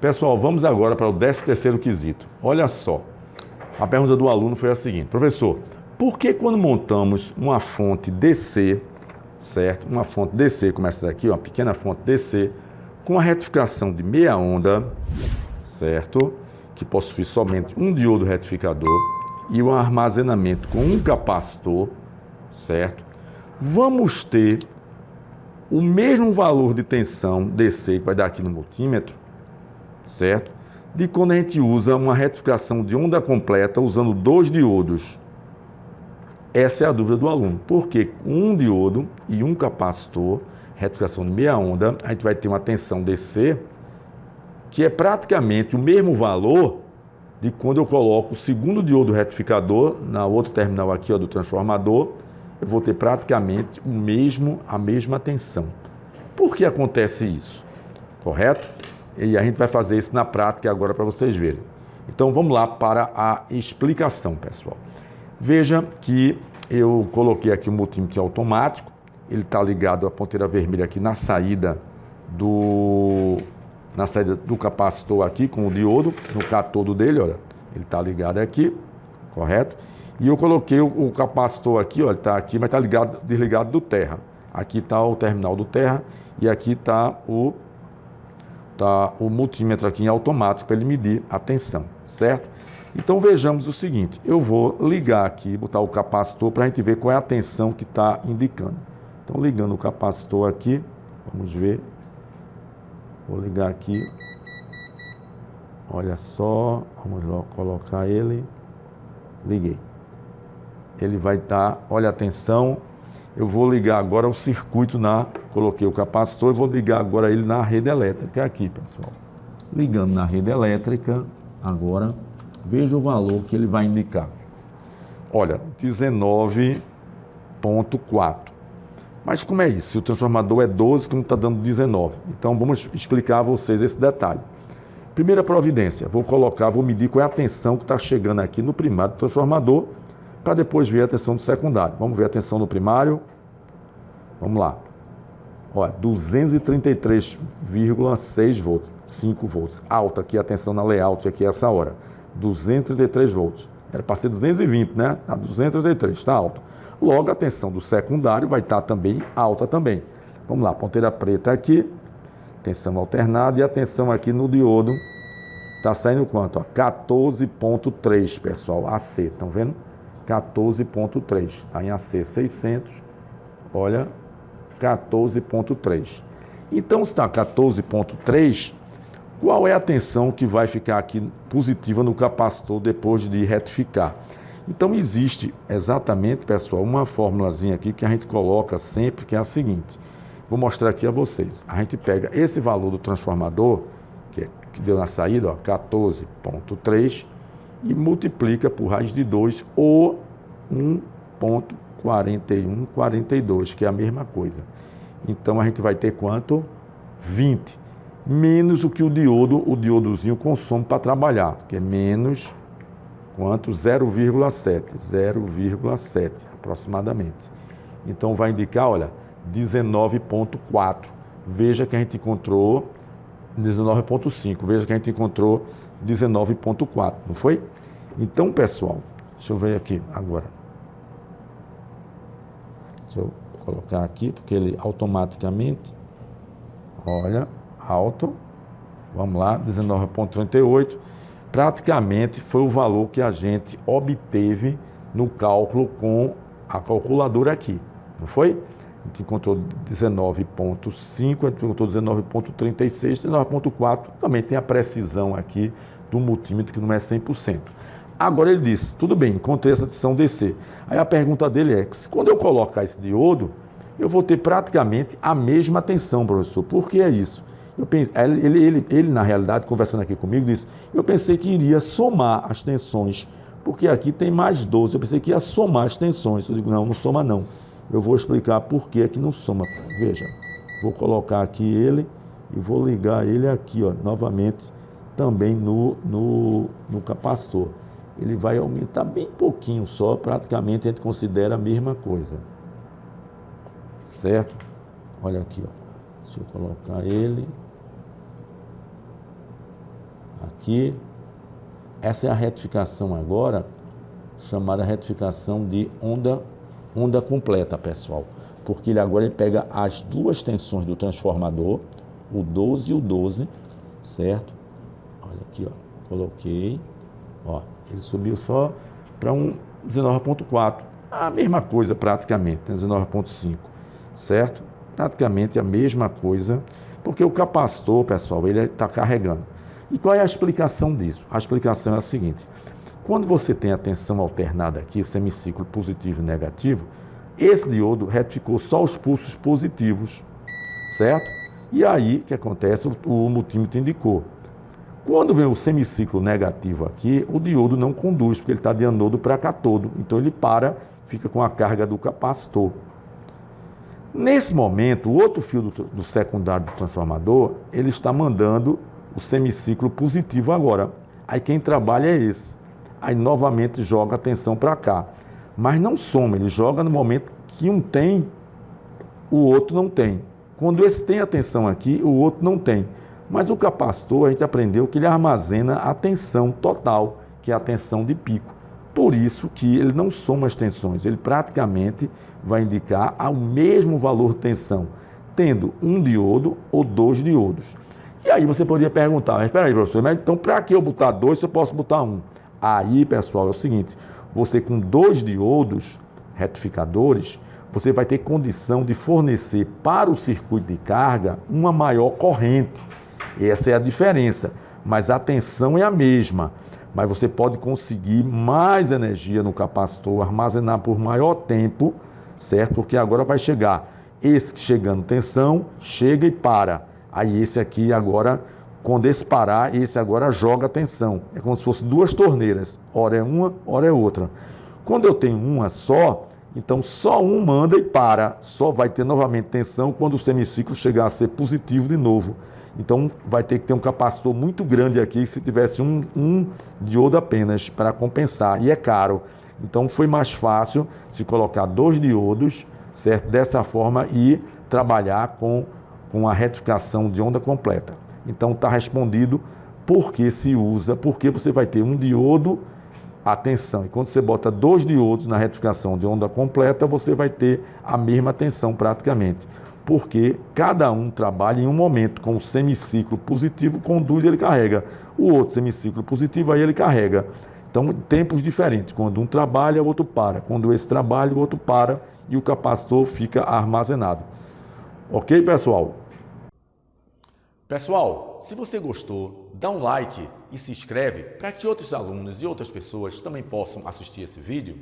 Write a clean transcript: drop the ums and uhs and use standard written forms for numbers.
Pessoal, vamos agora para o 13º quesito. Olha só, a pergunta do aluno foi a seguinte: professor, por que quando montamos uma fonte DC, certo? Uma fonte DC, como essa daqui, uma pequena fonte DC, com a retificação de meia onda, certo? Que possui somente um diodo retificador e um armazenamento com um capacitor, certo? Vamos ter o mesmo valor de tensão DC que vai dar aqui no multímetro, certo? De quando a gente usa uma retificação de onda completa usando 2 diodos. Essa é a dúvida do aluno. Porque um diodo e um capacitor, retificação de meia onda, a gente vai ter uma tensão DC que é praticamente o mesmo valor de quando eu coloco o segundo diodo retificador na outro terminal aqui, ó, do transformador, eu vou ter praticamente a mesma tensão. Por que acontece isso? Correto? E a gente vai fazer isso na prática agora para vocês verem. Então vamos lá para a explicação, pessoal. Veja que eu coloquei aqui o multímetro automático, ele está ligado à ponteira vermelha aqui na saída do capacitor aqui com o diodo, no catodo dele, olha, ele está ligado aqui, correto? E eu coloquei o capacitor aqui, olha, ele está aqui, mas está desligado do terra. Aqui está o terminal do terra e aqui está o multímetro aqui em automático para ele medir a tensão, certo? Então vejamos o seguinte, eu vou ligar aqui, botar o capacitor para a gente ver qual é a tensão que está indicando. Então ligando o capacitor aqui, vamos ver, vou ligar aqui, olha só, vamos colocar ele, liguei. Ele vai estar, olha a tensão, eu vou ligar agora o circuito coloquei o capacitor e vou ligar agora ele na rede elétrica aqui, pessoal. Ligando na rede elétrica, agora, veja o valor que ele vai indicar. Olha, 19,4. Mas como é isso? Se o transformador é 12, como está dando 19? Então vamos explicar a vocês esse detalhe. Primeira providência, vou medir qual é a tensão que está chegando aqui no primário do transformador, para depois ver a tensão do secundário. Vamos ver a tensão no primário. Vamos lá. Olha, 233,6 volts, 5 volts. Alta aqui a tensão na layout aqui essa hora. 233 volts. Era para ser 220, né? Está 233, está alto. Logo, a tensão do secundário vai estar também alta também. Vamos lá, ponteira preta aqui. Tensão alternada e a tensão aqui no diodo está saindo quanto? 14,3, pessoal. AC, estão vendo? 14,3, está em AC 600, olha, 14,3. Então, se está 14,3, qual é a tensão que vai ficar aqui positiva no capacitor depois de retificar? Então, existe exatamente, pessoal, uma formulazinha aqui que a gente coloca sempre, que é a seguinte. Vou mostrar aqui a vocês. A gente pega esse valor do transformador, que deu na saída, ó, 14,3, e multiplica por raiz de 2 ou 1,4142, que é a mesma coisa. Então, a gente vai ter quanto? 20. Menos o que o diodozinho consome para trabalhar, que é menos quanto? 0,7 aproximadamente. Então, vai indicar, olha, 19,4. Veja que a gente encontrou 19,5. Veja que a gente encontrou 19,4, não foi? Então, pessoal, deixa eu ver aqui agora. Deixa eu colocar aqui, porque ele automaticamente, olha, alto, vamos lá, 19,38. Praticamente foi o valor que a gente obteve no cálculo com a calculadora aqui, não foi? A gente encontrou 19,5, a gente encontrou 19,36, 19,4, também tem a precisão aqui do multímetro que não é 100%. Agora ele disse, tudo bem, encontrei essa tensão DC. Aí a pergunta dele é, quando eu colocar esse diodo, eu vou ter praticamente a mesma tensão, professor. Por que é isso? Eu pensei, ele, na realidade, conversando aqui comigo, disse, eu pensei que iria somar as tensões, porque aqui tem mais 12, eu pensei que ia somar as tensões. Eu digo, não soma não. Eu vou explicar por que não soma. Veja, vou colocar aqui ele e vou ligar ele aqui, ó, novamente, também no capacitor. Ele vai aumentar bem pouquinho só, praticamente a gente considera a mesma coisa. Certo? Olha aqui, ó. Deixa eu colocar ele. aqui. Essa é a retificação agora, chamada retificação de onda completa, pessoal. Porque ele pega as duas tensões do transformador, o 12 e o 12, certo? Olha aqui, ó, coloquei, ó, ele subiu só para um 19.4, a mesma coisa praticamente, 19.5, certo? Praticamente a mesma coisa, porque o capacitor, pessoal, ele está carregando. E qual é a explicação disso? A explicação é a seguinte: quando você tem a tensão alternada aqui, o semiciclo positivo e negativo, esse diodo retificou só os pulsos positivos, certo? E aí, o que acontece? O multímetro indicou. Quando vem o semiciclo negativo aqui, o diodo não conduz, porque ele está de anodo para cátodo. Então ele para, fica com a carga do capacitor. Nesse momento, o outro fio do secundário do transformador, ele está mandando o semiciclo positivo agora. Aí quem trabalha é esse. Aí novamente joga a tensão para cá. Mas não soma, ele joga no momento que um tem, o outro não tem. Quando esse tem a tensão aqui, o outro não tem. Mas o capacitor, a gente aprendeu que ele armazena a tensão total, que é a tensão de pico. Por isso que ele não soma as tensões, ele praticamente vai indicar o mesmo valor de tensão, tendo um diodo ou dois diodos. E aí você poderia perguntar, mas espera aí, professor, mas então para que eu botar dois se eu posso botar um? Aí, pessoal, é o seguinte, você com dois diodos retificadores, você vai ter condição de fornecer para o circuito de carga uma maior corrente. Essa é a diferença, mas a tensão é a mesma. Mas você pode conseguir mais energia no capacitor, armazenar por maior tempo, certo? Porque agora vai chegar esse que chegando tensão, chega e para. Aí esse aqui agora, quando esse parar, esse agora joga a tensão. É como se fosse duas torneiras, ora é uma, ora é outra. Quando eu tenho uma só, então só um manda e para. Só vai ter novamente tensão quando o semiciclo chegar a ser positivo de novo. Então vai ter que ter um capacitor muito grande aqui, se tivesse um diodo apenas para compensar, e é caro. Então foi mais fácil se colocar dois diodos, certo? Dessa forma e trabalhar com a retificação de onda completa. Então está respondido por que se usa, porque você vai ter um diodo a tensão. E quando você bota dois diodos na retificação de onda completa, você vai ter a mesma tensão praticamente. Porque cada um trabalha em um momento, com o semiciclo positivo, conduz e ele carrega. O outro semiciclo positivo, aí ele carrega. Então, tempos diferentes. Quando um trabalha, o outro para. Quando esse trabalha, o outro para e o capacitor fica armazenado. Ok, pessoal? Pessoal, se você gostou, dá um like e se inscreve para que outros alunos e outras pessoas também possam assistir esse vídeo.